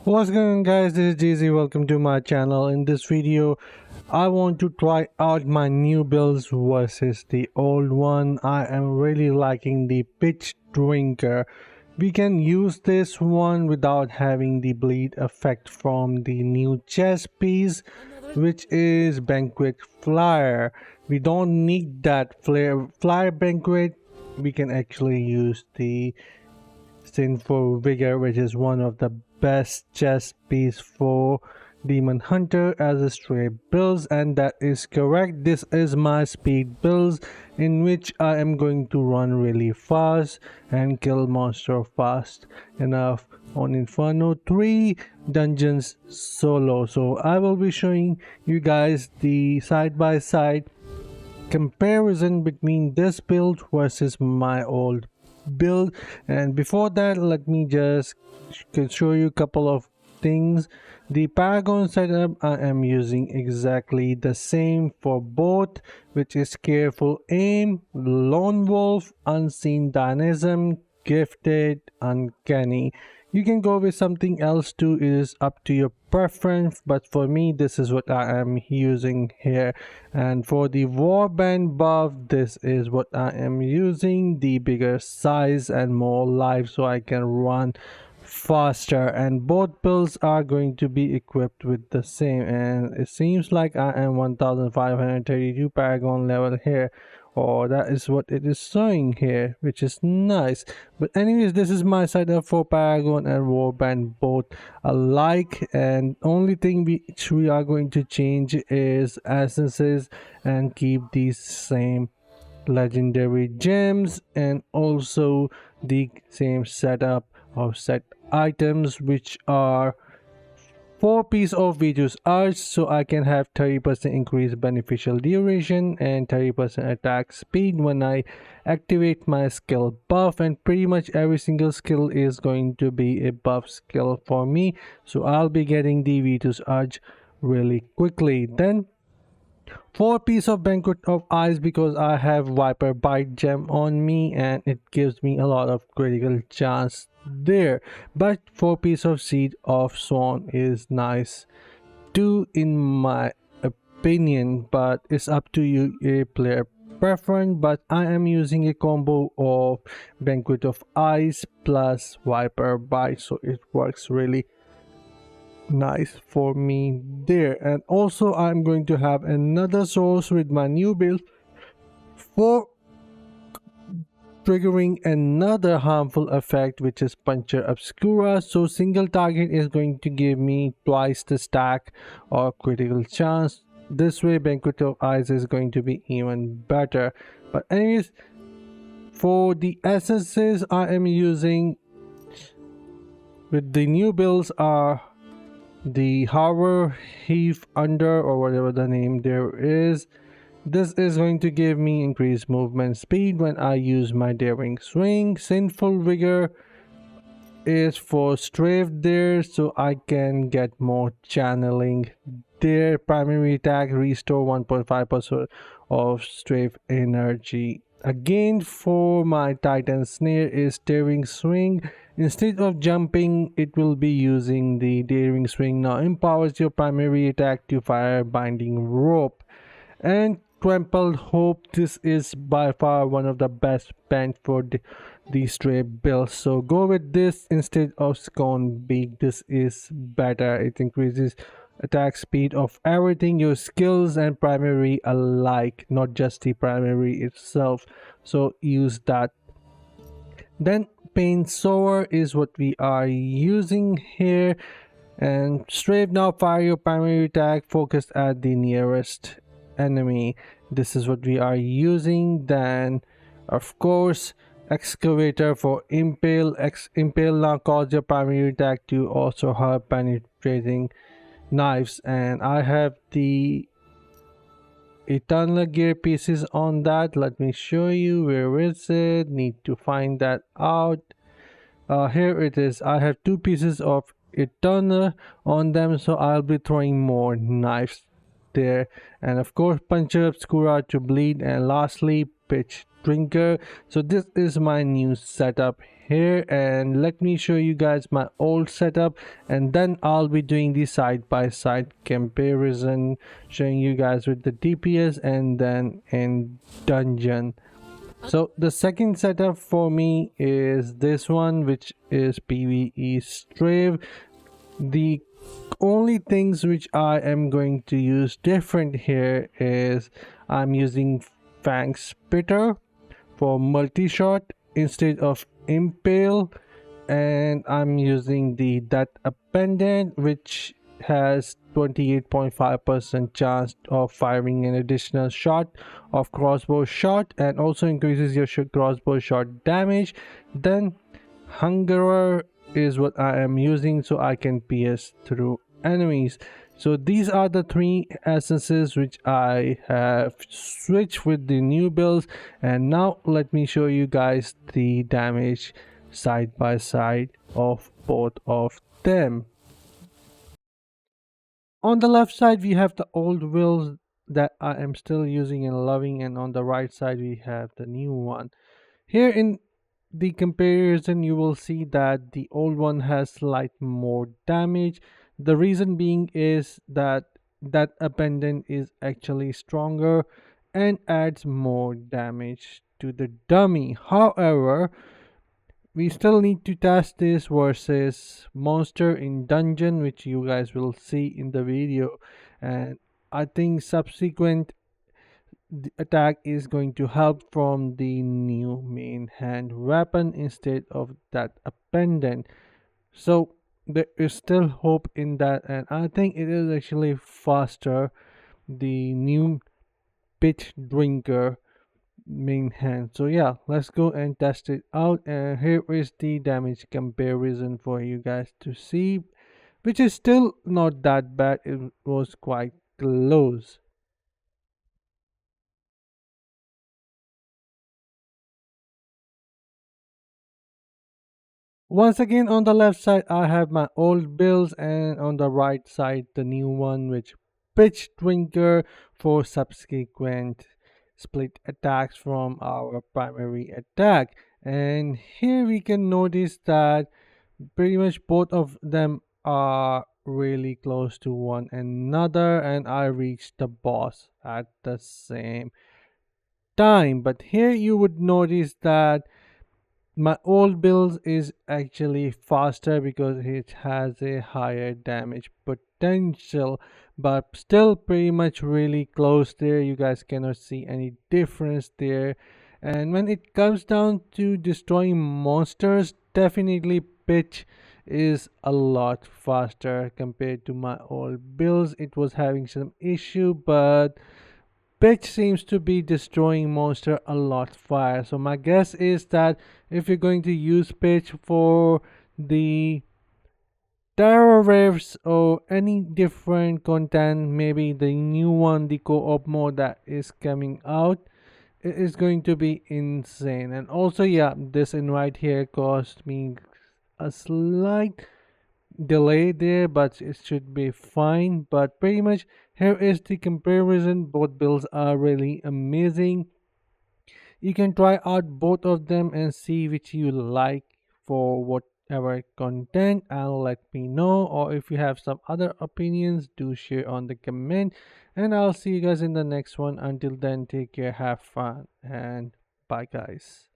What's going on, guys? This is JZ. Welcome to my channel. In this video I want to try out my new builds versus the old one. I am really liking the pitch drinker. We can use this one without having the bleed effect from the new chess piece, which is banquet flyer. We don't need that flyer banquet. We can actually use the Sinful Vigor, which is one of the best chess piece for Demon Hunter as a straight builds, and that is correct. This is my speed builds in which I am going to run really fast and kill monster fast enough on Inferno 3 dungeons solo. So I will be showing you guys the side-by-side comparison between this build versus my old build. And before that, let me just show you a couple of things. The Paragon setup, I am using exactly the same for both, which is Careful Aim, Lone Wolf, Unseen Dynamism, Gifted, Uncanny. You can go with something else too, it is up to your preference, but for me this is what I am using here. And for the warband buff, this is what I am using, the bigger size and more life so I can run faster. And both builds are going to be equipped with the same, and it seems like I am 1532 Paragon level here, or that is what it is showing here, which is nice. But anyways, this is my setup for Paragon and warband both alike, and only thing which we are going to change is essences and keep these same legendary gems, and also the same setup of set items, which are 4 piece of Vitus Arch, so I can have 30% increased beneficial duration and 30% attack speed when I activate my skill buff, and pretty much every single skill is going to be a buff skill for me, so I'll be getting the Vitus Arch really quickly. Then 4 piece of Banquet of Eyes, because I have Viper Bite gem on me and it gives me a lot of critical chance there. But 4 piece of Seed of Swan is nice too in my opinion, but it's up to you, a player preference. But I am using a combo of Banquet of Eyes plus Viper Bite, so it works really nice for me there. And also I'm going to have another source with my new build for triggering another harmful effect, which is Puncture Obscura. So single target is going to give me twice the stack or critical chance. This way Banquet of Eyes is going to be even better. But anyways, for the essences I am using with the new builds are the Harbor Heave Under, or whatever the name there is. This is going to give me increased movement speed when I use my Daring Swing. Sinful Vigor is for Strafe there, so I can get more channeling there. Primary attack restore 1.5% of Strafe energy. Again, for my Titan Snare is Daring Swing. Instead of jumping, it will be using the Daring Swing. Now empowers your primary attack to fire Binding Rope. And Trampled Hope, this is by far one of the best band for the stray build, so go with this instead of Scone Beak. This is better, it increases attack speed of everything, your skills and primary alike, not just the primary itself, so use that. Then Pain Sower is what we are using here, and Strafe, now fire your primary attack focused at the nearest enemy. This is what we are using. Then of course Excavator for Impale. Impale now cause your primary attack to also have penetrating knives, and I have the Eternal Gear pieces on that. Let me show you, where is it? Need to find that out. Here it is. I have 2 pieces of Eternal on them, so I'll be throwing more knives there. And of course Puncture Obscura to bleed, and lastly Pitch Drinker. So this is my new setup here, and let me show you guys my old setup, and then I'll be doing the side-by-side comparison, showing you guys with the DPS and then in dungeon. So the second setup for me is this one, which is PvE Strafe. The only things which I am going to use different here is I'm using Fang Spitter for multi-shot instead of Impale, and I'm using the That Appendant, which has 28.5% chance of firing an additional shot of crossbow shot, and also increases your crossbow shot damage. Then Hungerer is what I am using, so I can pierce through enemies. So these are the three essences which I have switched with the new builds, and now let me show you guys the damage side by side of both of them. On the left side we have the old builds that I am still using and loving, and on the right side we have the new one. Here in the comparison, you will see that the old one has slight more damage. The reason being is that That Abandon is actually stronger and adds more damage to the dummy. However, we still need to test this versus monster in dungeon, which you guys will see in the video, and I think subsequent the attack is going to help from the new main hand weapon instead of that appendant. So there is still hope in that, and I think it is actually faster, the new pitch drinker main hand. So yeah, let's go and test it out, and here is the damage comparison for you guys to see, which is still not that bad. It was quite close. Once again, on the left side, I have my old builds, and on the right side, the new one, which pitch drinker for subsequent split attacks from our primary attack. And here we can notice that pretty much both of them are really close to one another, and I reached the boss at the same time. But here you would notice that my old build is actually faster because it has a higher damage potential, but still pretty much really close there. You guys cannot see any difference there. And when it comes down to destroying monsters, definitely pitch is a lot faster compared to my old builds. It was having some issue, but pitch seems to be destroying monster a lot fire. So my guess is that if you're going to use pitch for the terror waves or any different content, maybe the new one, the co-op mode that is coming out, it is going to be insane. And also, yeah, this invite here cost me a slight delay there, but it should be fine. But pretty much here is the comparison. Both builds are really amazing. You can try out both of them and see which you like for whatever content, and let me know. Or if you have some other opinions, do share on the comment, and I'll see you guys in the next one. Until then, take care, have fun, and bye guys.